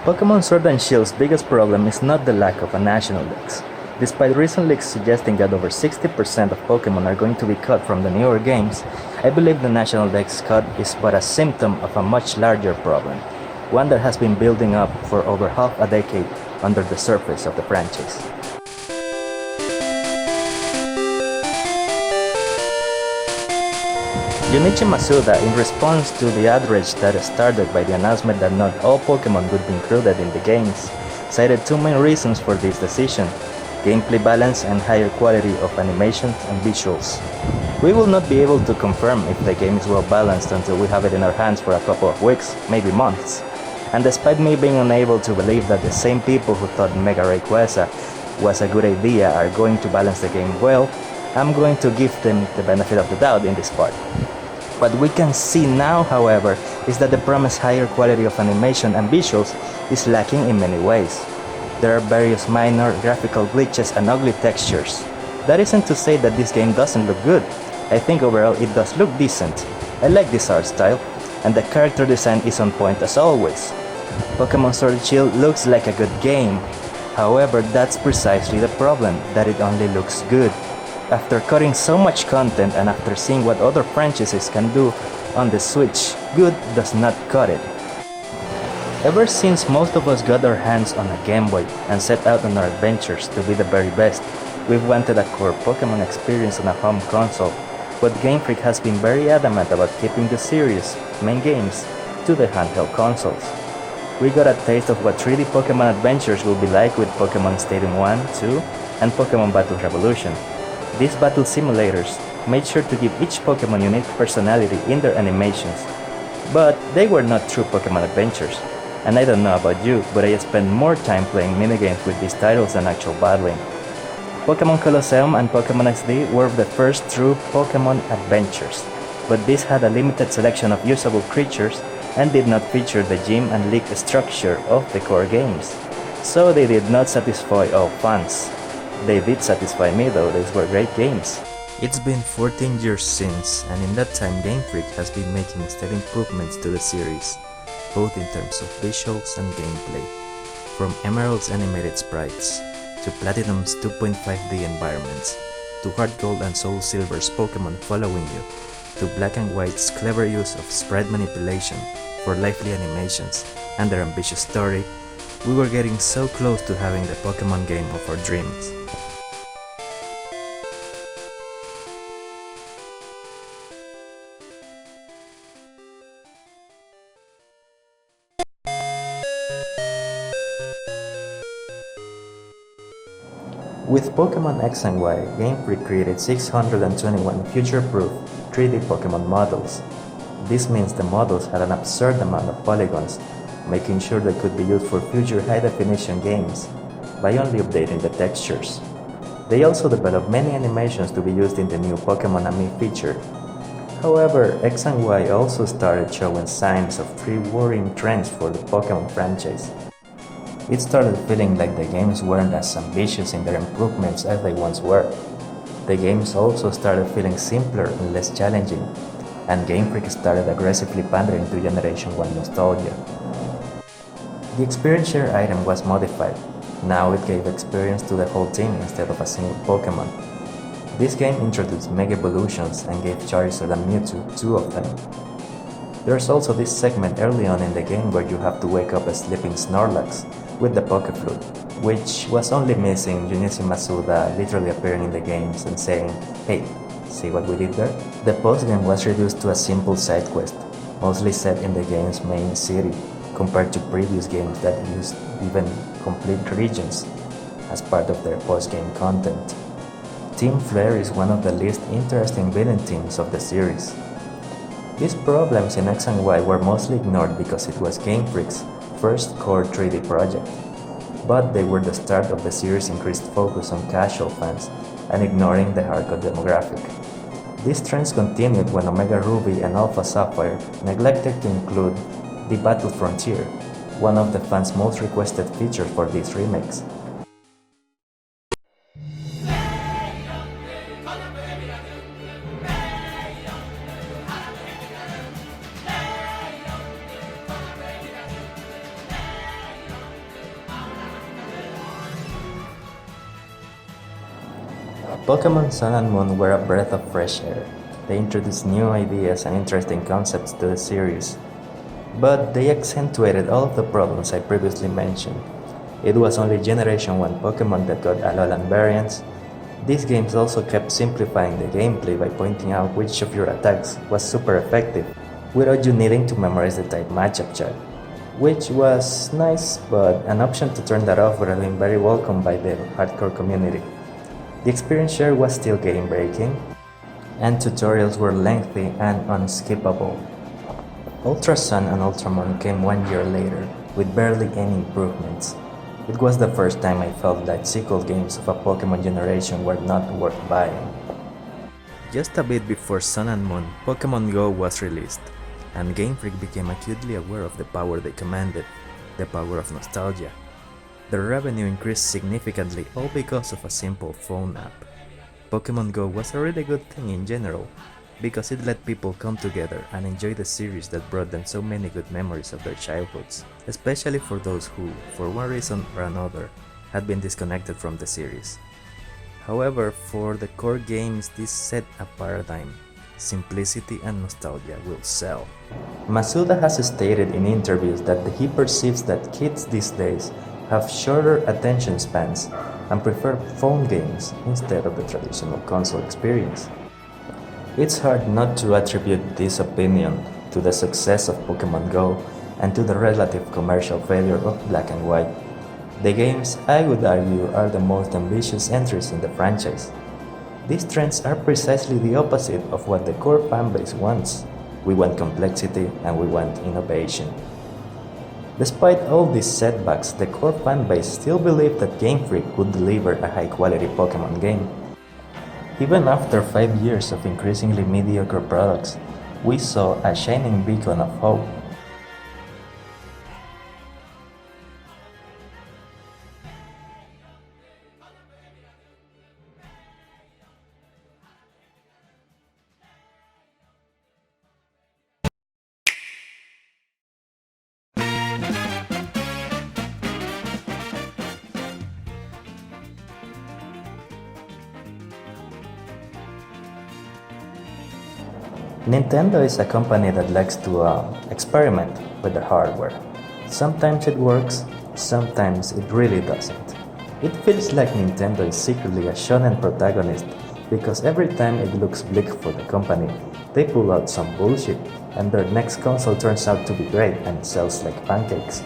Pokemon Sword and Shield's biggest problem is not the lack of a national dex. Despite recent leaks suggesting that over 60% of Pokemon are going to be cut from the newer games, I believe the national dex cut is but a symptom of a much larger problem, one that has been building up for over half a decade under the surface of the franchise. Junichi Masuda, in response to the outrage that started by the announcement that not all Pokemon would be included in the games, cited two main reasons for this decision: gameplay balance and higher quality of animations and visuals. We will not be able to confirm if the game is well balanced until we have it in our hands for a couple of weeks, maybe months. And despite me being unable to believe that the same people who thought Mega Rayquaza was a good idea are going to balance the game well, I'm going to give them the benefit of the doubt in this part. What we can see now, however, is that the promised higher quality of animation and visuals is lacking in many ways. There are various minor graphical glitches and ugly textures. That isn't to say that this game doesn't look good. I think overall it does look decent. I like this art style, and the character design is on point as always. Pokemon Sword and Shield looks like a good game. However, that's precisely the problem, that it only looks good. After cutting so much content and after seeing what other franchises can do on the Switch, good does not cut it. Ever since most of us got our hands on a Game Boy and set out on our adventures to be the very best, we've wanted a core Pokemon experience on a home console, but Game Freak has been very adamant about keeping the series' main games to the handheld consoles. We got a taste of what 3D Pokemon adventures will be like with Pokemon Stadium 1, 2, and Pokemon Battle Revolution. These battle simulators made sure to give each Pokemon unique personality in their animations, but they were not true Pokemon adventures. And I don't know about you, but I spent more time playing minigames with these titles than actual battling. Pokemon Colosseum and Pokemon XD were the first true Pokemon adventures, but these had a limited selection of usable creatures and did not feature the gym and league structure of the core games, so they did not satisfy all fans. They did satisfy me though, these were great games. It's been 14 years since, and in that time Game Freak has been making steady improvements to the series, both in terms of visuals and gameplay. From Emerald's animated sprites, to Platinum's 2.5D environments, to Heart Gold and Soul Silver's Pokemon following you, to Black and White's clever use of sprite manipulation for lively animations and their ambitious story, we were getting so close to having the Pokemon game of our dreams. With Pokemon X and Y, Game Freak created 621 future-proof 3D Pokemon models. This means the models had an absurd amount of polygons, making sure they could be used for future high-definition games by only updating the textures. They also developed many animations to be used in the new Pokemon Ami feature. However, X and Y also started showing signs of three worrying trends for the Pokemon franchise. It started feeling like the games weren't as ambitious in their improvements as they once were. The games also started feeling simpler and less challenging, and Game Freak started aggressively pandering to Generation 1 nostalgia. The experience share item was modified. Now it gave experience to the whole team instead of a single Pokemon. This game introduced Mega Evolutions and gave Charizard and Mewtwo two of them. There's also this segment early on in the game where you have to wake up a sleeping Snorlax with the Pokeflute, which was only missing Junichi Masuda literally appearing in the games and saying, "Hey, see what we did there?" The postgame was reduced to a simple side quest, mostly set in the game's main city, compared to previous games that used even complete regions as part of their postgame content. Team Flare is one of the least interesting villain teams of the series. These problems in X and Y were mostly ignored because it was Game Freak's first core 3D project, but they were the start of the series' increased focus on casual fans and ignoring the hardcore demographic. These trends continued when Omega Ruby and Alpha Sapphire neglected to include the Battle Frontier, one of the fans' most requested features for these remakes. Pokemon Sun and Moon were a breath of fresh air. They introduced new ideas and interesting concepts to the series, but they accentuated all of the problems I previously mentioned. It was only Generation 1 Pokemon that got Alolan variants. These games also kept simplifying the gameplay by pointing out which of your attacks was super effective, without you needing to memorize the type matchup chart, which was nice, but an option to turn that off would have been very welcome by the hardcore community. The experience share was still game breaking, and tutorials were lengthy and unskippable. Ultra Sun and Ultra Moon came 1 year later, with barely any improvements. It was the first time I felt that sequel games of a Pokemon generation were not worth buying. Just a bit before Sun and Moon, Pokemon Go was released, and Game Freak became acutely aware of the power they commanded, the power of nostalgia. The revenue increased significantly, all because of a simple phone app. Pokemon Go was a really good thing in general, because it let people come together and enjoy the series that brought them so many good memories of their childhoods, especially for those who, for one reason or another, had been disconnected from the series. However, for the core games, this set a paradigm. Simplicity and nostalgia will sell. Masuda has stated in interviews that he perceives that kids these days have shorter attention spans and prefer phone games instead of the traditional console experience. It's hard not to attribute this opinion to the success of Pokemon Go and to the relative commercial failure of Black and White. The games, I would argue, are the most ambitious entries in the franchise. These trends are precisely the opposite of what the core fanbase wants. We want complexity and we want innovation. Despite all these setbacks, the core fanbase still believed that Game Freak would deliver a high-quality Pokemon game. Even after 5 years of increasingly mediocre products, we saw a shining beacon of hope. Nintendo is a company that likes to experiment with the hardware. Sometimes it works, sometimes it really doesn't. It feels like Nintendo is secretly a shonen protagonist because every time it looks bleak for the company, they pull out some bullshit and their next console turns out to be great and sells like pancakes.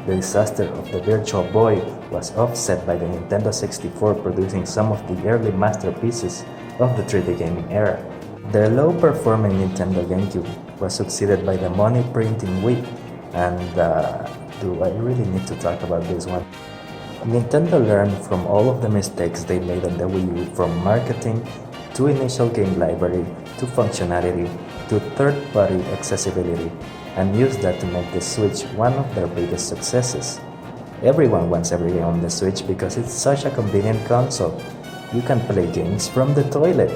The disaster of the Virtual Boy was offset by the Nintendo 64 producing some of the early masterpieces of the 3D gaming era. The low-performing Nintendo GameCube was succeeded by the money-printing Wii, and do I really need to talk about this one? Nintendo learned from all of the mistakes they made on the Wii U, from marketing, to initial game library, to functionality, to third-party accessibility, and used that to make the Switch one of their biggest successes. Everyone wants every game on the Switch because it's such a convenient console. You can play games from the toilet,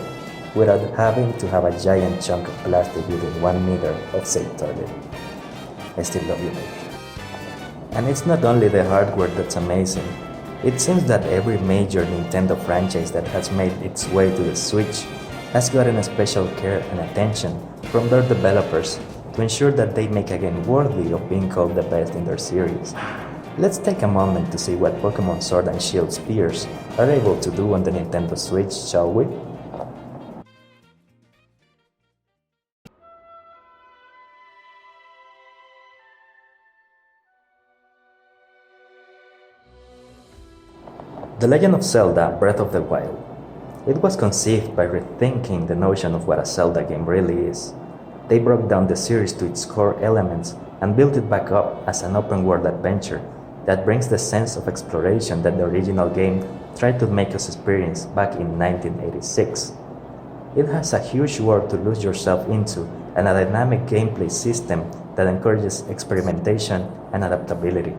without having to have a giant chunk of plastic within 1 meter of said toilet. I still love you, mate. And it's not only the hardware that's amazing. It seems that every major Nintendo franchise that has made its way to the Switch has gotten a special care and attention from their developers to ensure that they make a game worthy of being called the best in their series. Let's take a moment to see what Pokemon Sword and Shield Spears are able to do on the Nintendo Switch, shall we? The Legend of Zelda: Breath of the Wild. It was conceived by rethinking the notion of what a Zelda game really is. They broke down the series to its core elements and built it back up as an open-world adventure that brings the sense of exploration that the original game tried to make us experience back in 1986. It has a huge world to lose yourself into and a dynamic gameplay system that encourages experimentation and adaptability.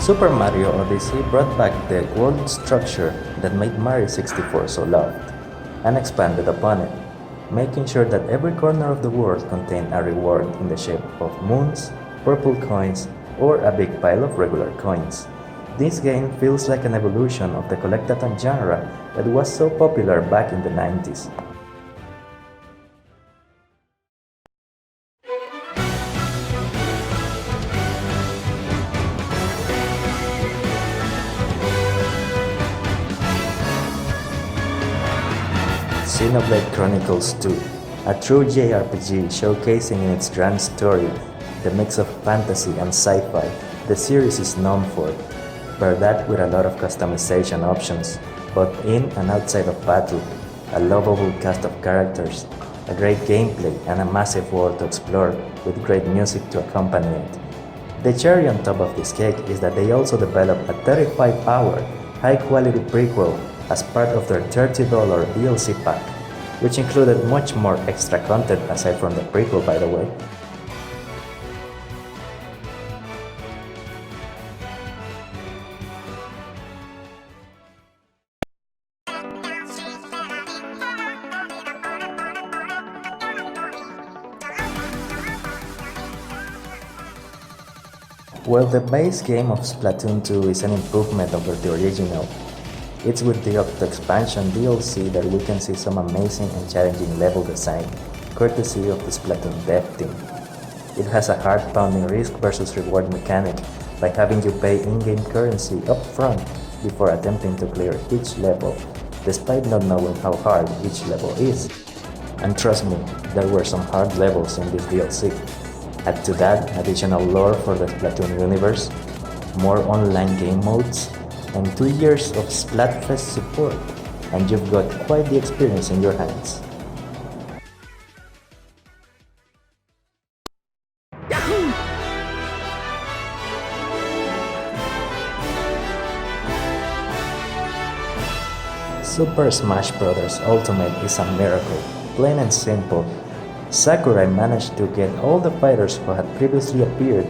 Super Mario Odyssey brought back the world structure that made Mario 64 so loved. and expanded upon it, making sure that every corner of the world contained a reward in the shape of moons, purple coins, or a big pile of regular coins. This game feels like an evolution of the collectathon genre that was so popular back in the 90s. Xenoblade Chronicles 2, a true JRPG showcasing in its grand story the mix of fantasy and sci-fi the series is known for, pair that with a lot of customization options, both in and outside of battle, a lovable cast of characters, a great gameplay, and a massive world to explore with great music to accompany it. The cherry on top of this cake is that they also developed a 35-hour, high-quality prequel as part of their $30 DLC pack, which included much more extra content aside from the prequel, by the way. While the base game of Splatoon 2 is an improvement over the original, it's with the Octo Expansion DLC that we can see some amazing and challenging level design, courtesy of the Splatoon dev team. It has a heart-pounding risk versus reward mechanic by having you pay in-game currency up front before attempting to clear each level, despite not knowing how hard each level is. And trust me, there were some hard levels in this DLC. Add to that additional lore for the Splatoon universe, more online game modes, and 2 years of Splatfest support, and you've got quite the experience in your hands. Super Smash Bros. Ultimate is a miracle, plain and simple. Sakurai managed to get all the fighters who had previously appeared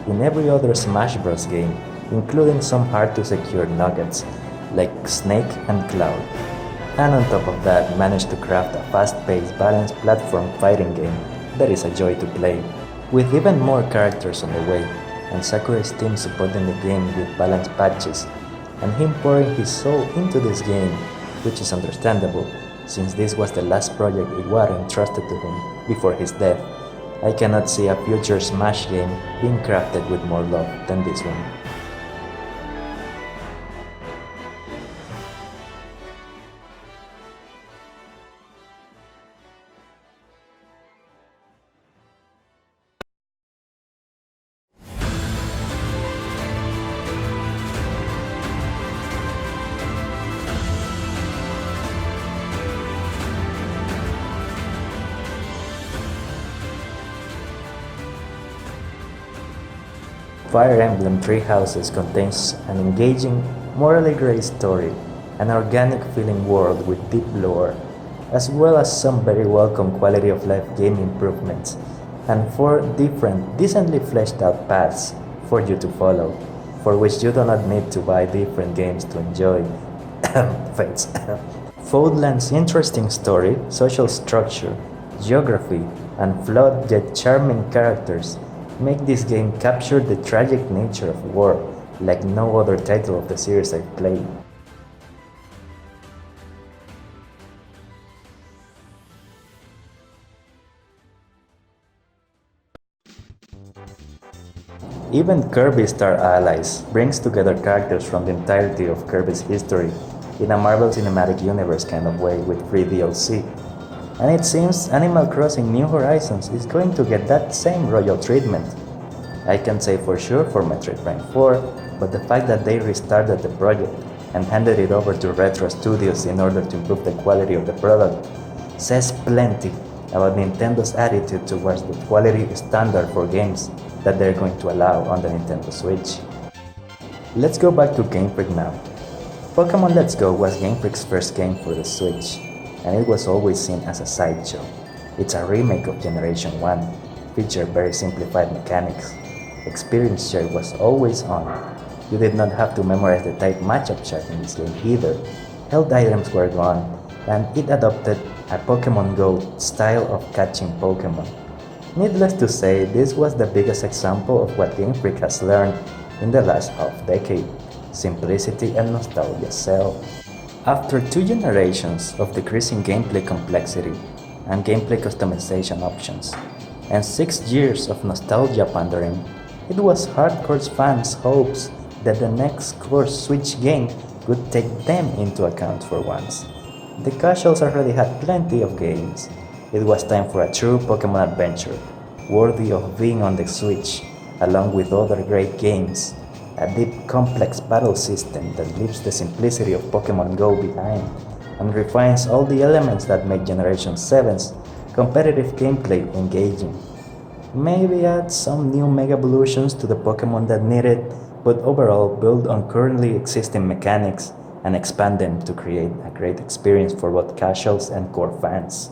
in every other Smash Bros. Game, including some hard-to-secure nuggets, like Snake and Cloud. And on top of that, managed to craft a fast-paced, balanced platform fighting game that is a joy to play, with even more characters on the way, and Sakurai's team supporting the game with balanced patches, and him pouring his soul into this game, which is understandable, since this was the last project Iwata entrusted to him before his death. I cannot see a future Smash game being crafted with more love than this one. Fire Emblem Three Houses contains an engaging, morally gray story, an organic feeling world with deep lore, as well as some very welcome quality of life game improvements, and 4 different, decently fleshed out paths for you to follow, for which you do not need to buy different games to enjoy. Fates. Foudland's interesting story, social structure, geography, and flawed yet charming characters make this game capture the tragic nature of war like no other title of the series I've played. Even Kirby Star Allies brings together characters from the entirety of Kirby's history in a Marvel Cinematic Universe kind of way with free DLC. And it seems Animal Crossing New Horizons is going to get that same royal treatment. I can't say for sure for Metroid Prime 4, but the fact that they restarted the project and handed it over to Retro Studios in order to improve the quality of the product says plenty about Nintendo's attitude towards the quality standard for games that they're going to allow on the Nintendo Switch. Let's go back to Game Freak now. Pokémon Let's Go was Game Freak's first game for the Switch, and it was always seen as a sideshow. It's a remake of Generation 1, featured very simplified mechanics. Experience share was always on. You did not have to memorize the type matchup chart in this game either. Held items were gone, and it adopted a Pokemon Go style of catching Pokemon. Needless to say, this was the biggest example of what Game Freak has learned in the last half-decade: simplicity and nostalgia sell. After 2 generations of decreasing gameplay complexity and gameplay customization options, and 6 years of nostalgia pandering, it was hardcore fans' hopes that the next core Switch game would take them into account for once. The casuals already had plenty of games. It was time for a true Pokemon adventure, worthy of being on the Switch, along with other great games. A deep, complex battle system that leaves the simplicity of Pokemon Go behind and refines all the elements that make Generation 7's competitive gameplay engaging. Maybe add some new Mega Evolutions to the Pokemon that need it, but overall build on currently existing mechanics and expand them to create a great experience for both casuals and core fans.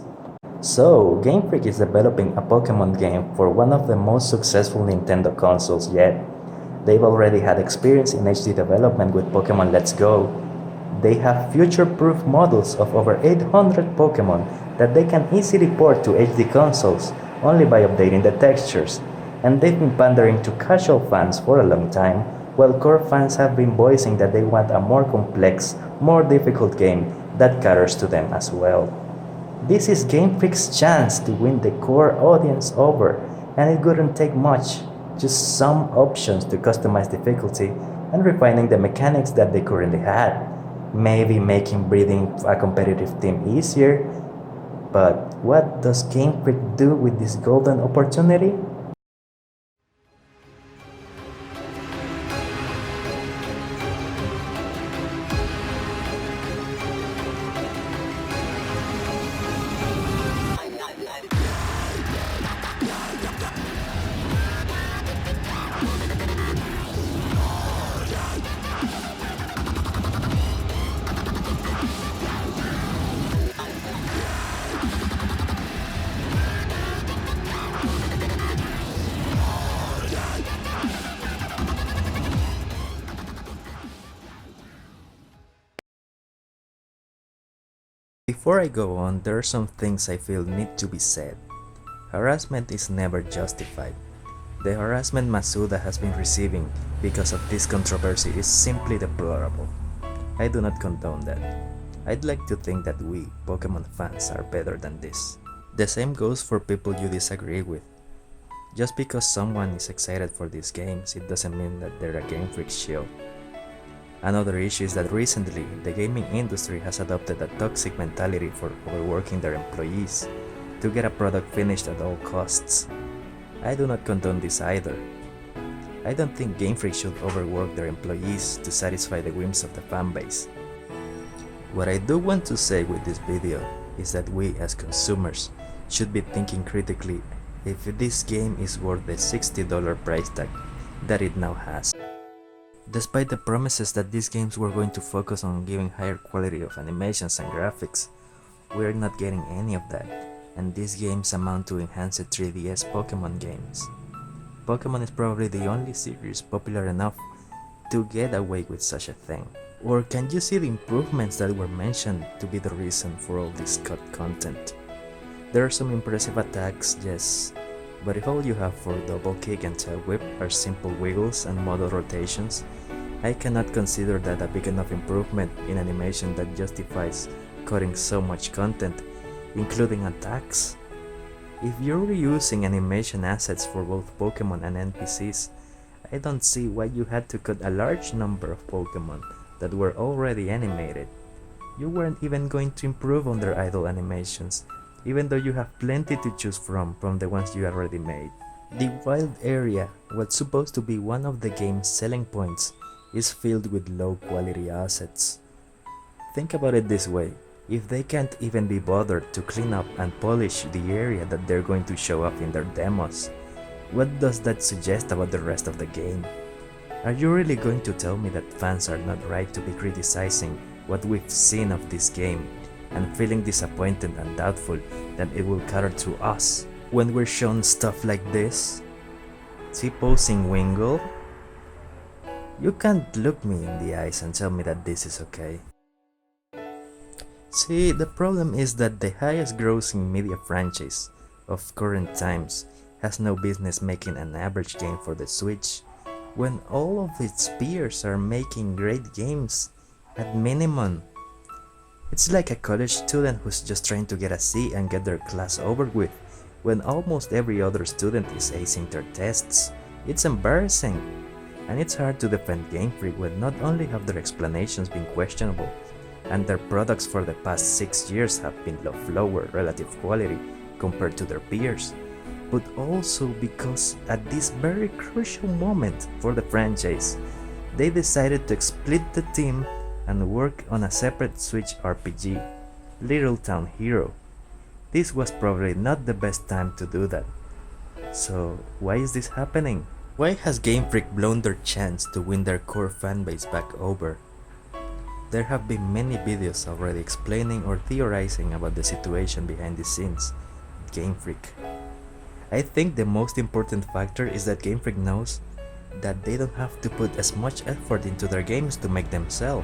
So, Game Freak is developing a Pokemon game for one of the most successful Nintendo consoles yet. They've already had experience in HD development with Pokemon Let's Go. They have future-proof models of over 800 Pokemon that they can easily port to HD consoles only by updating the textures, and they've been pandering to casual fans for a long time, while core fans have been voicing that they want a more complex, more difficult game that caters to them as well. This is Game Freak's chance to win the core audience over, and it wouldn't take much, just some options to customize difficulty and refining the mechanics that they currently had. Maybe making breeding a competitive team easier, but what does Game Freak do with this golden opportunity? Before I go on, there are some things I feel need to be said. Harassment is never justified. The harassment Masuda has been receiving because of this controversy is simply deplorable. I do not condone that. I'd like to think that we, Pokemon fans, are better than this. The same goes for people you disagree with. Just because someone is excited for these games, it doesn't mean that they're a Game Freak shield. Another issue is that recently, the gaming industry has adopted a toxic mentality for overworking their employees to get a product finished at all costs. I do not condone this either. I don't think Game Freak should overwork their employees to satisfy the whims of the fanbase. What I do want to say with this video is that we as consumers should be thinking critically if this game is worth the $60 price tag that it now has. Despite the promises that these games were going to focus on giving higher quality of animations and graphics, we're not getting any of that, and these games amount to enhanced 3DS Pokemon games. Pokemon is probably the only series popular enough to get away with such a thing. Or can you see the improvements that were mentioned to be the reason for all this cut content? There are some impressive attacks, yes, but if all you have for double kick and tail whip are simple wiggles and model rotations, I cannot consider that a big enough improvement in animation that justifies cutting so much content, including attacks. If you're reusing animation assets for both Pokemon and NPCs, I don't see why you had to cut a large number of Pokemon that were already animated. You weren't even going to improve on their idle animations, even though you have plenty to choose from the ones you already made. The wild area, what's supposed to be one of the game's selling points, is filled with low quality assets. Think about it this way, if they can't even be bothered to clean up and polish the area that they're going to show up in their demos, what does that suggest about the rest of the game? Are you really going to tell me that fans are not right to be criticizing what we've seen of this game and feeling disappointed and doubtful that it will cater to us when we're shown stuff like this? T-posing Wingull? You can't look me in the eyes and tell me that this is okay. See, the problem is that the highest grossing media franchise of current times has no business making an average game for the Switch, when all of its peers are making great games at minimum. It's like a college student who's just trying to get a C and get their class over with, when almost every other student is acing their tests. It's embarrassing, and it's hard to defend Game Freak when not only have their explanations been questionable, and their products for the past 6 years have been of lower relative quality compared to their peers, but also because at this very crucial moment for the franchise, they decided to split the team and work on a separate Switch RPG, Little Town Hero. This was probably not the best time to do that. So why is this happening? Why has Game Freak blown their chance to win their core fanbase back over? There have been many videos already explaining or theorizing about the situation behind the scenes at Game Freak. I think the most important factor is that Game Freak knows that they don't have to put as much effort into their games to make them sell.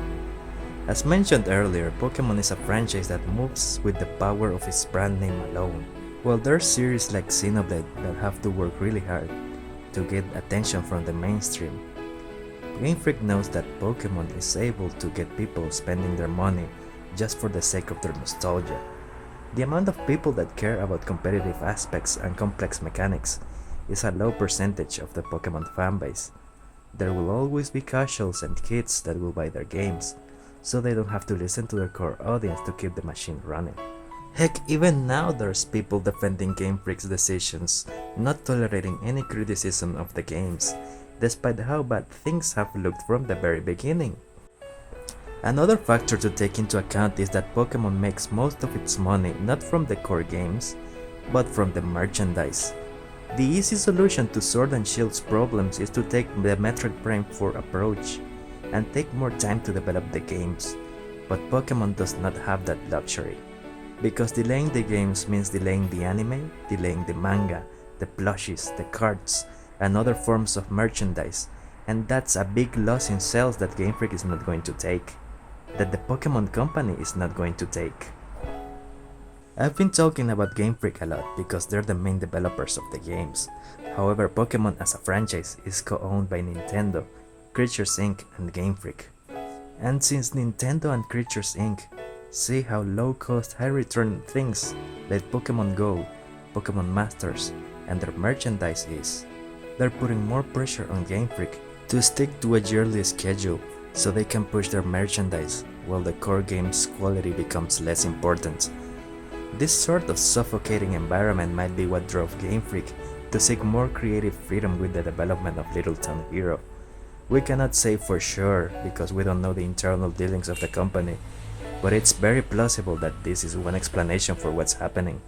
As mentioned earlier, Pokemon is a franchise that moves with the power of its brand name alone, while there are series like Xenoblade that have to work really hard to get attention from the mainstream. Game Freak knows that Pokemon is able to get people spending their money just for the sake of their nostalgia. The amount of people that care about competitive aspects and complex mechanics is a low percentage of the Pokemon fanbase. There will always be casuals and kids that will buy their games, so they don't have to listen to their core audience to keep the machine running. Heck, even now there's people defending Game Freak's decisions, not tolerating any criticism of the games, despite how bad things have looked from the very beginning. Another factor to take into account is that Pokemon makes most of its money not from the core games, but from the merchandise. The easy solution to Sword and Shield's problems is to take the Metroid Prime 4 approach and take more time to develop the games, but Pokemon does not have that luxury, because delaying the games means delaying the anime, delaying the manga, the plushies, the cards, and other forms of merchandise, and that's a big loss in sales that Game Freak is not going to take, that the Pokemon company is not going to take. I've been talking about Game Freak a lot because they're the main developers of the games. However, Pokemon as a franchise is co-owned by Nintendo, Creatures Inc. and Game Freak. And since Nintendo and Creatures Inc. see how low-cost, high-return things like Pokemon Go, Pokemon Masters, and their merchandise is, they're putting more pressure on Game Freak to stick to a yearly schedule so they can push their merchandise while the core game's quality becomes less important. This sort of suffocating environment might be what drove Game Freak to seek more creative freedom with the development of Little Town Hero. We cannot say for sure because we don't know the internal dealings of the company, but it's very plausible that this is one explanation for what's happening.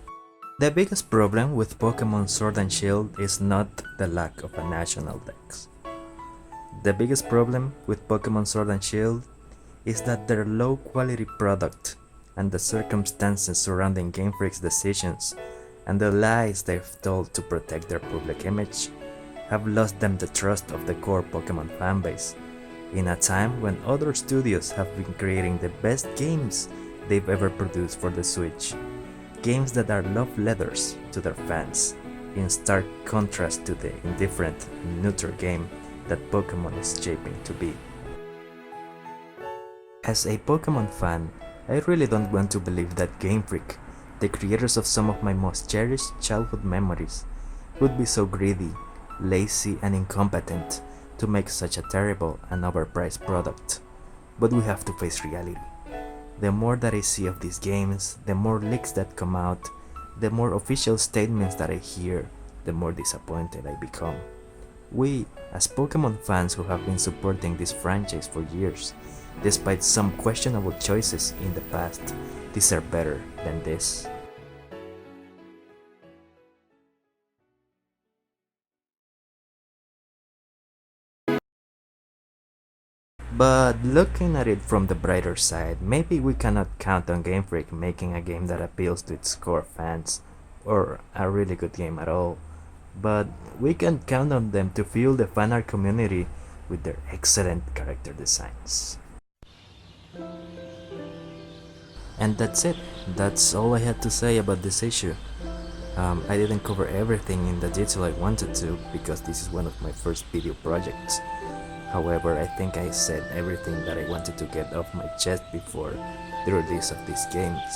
The biggest problem with Pokemon Sword and Shield is not the lack of a national dex. The biggest problem with Pokemon Sword and Shield is that their low quality product and the circumstances surrounding Game Freak's decisions and the lies they've told to protect their public image have lost them the trust of the core Pokemon fanbase, in a time when other studios have been creating the best games they've ever produced for the Switch, games that are love letters to their fans, in stark contrast to the indifferent and neuter game that Pokemon is shaping to be. As a Pokemon fan, I really don't want to believe that Game Freak, the creators of some of my most cherished childhood memories, would be so greedy, lazy, and incompetent to make such a terrible and overpriced product. But we have to face reality. The more that I see of these games, the more leaks that come out, the more official statements that I hear, the more disappointed I become. We, as Pokemon fans who have been supporting this franchise for years, despite some questionable choices in the past, deserve better than this. But looking at it from the brighter side, maybe we cannot count on Game Freak making a game that appeals to its core fans, or a really good game at all. But we can count on them to fuel the fanart community with their excellent character designs. And that's it. That's all I had to say about this issue. I didn't cover everything in the detail I wanted to because this is one of my first video projects. However, I think I said everything that I wanted to get off my chest before the release of these games.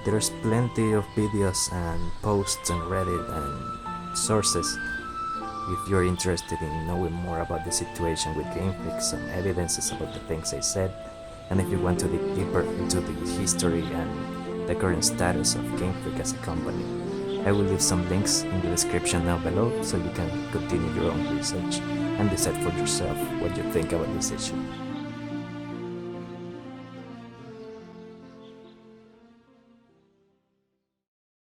There's plenty of videos and posts on Reddit and sources if you're interested in knowing more about the situation with Game Freak, some evidences about the things I said, and if you want to dig deeper into the history and the current status of Game Freak as a company. I will leave some links in the description down below so you can continue your own research and decide for yourself what you think about this issue.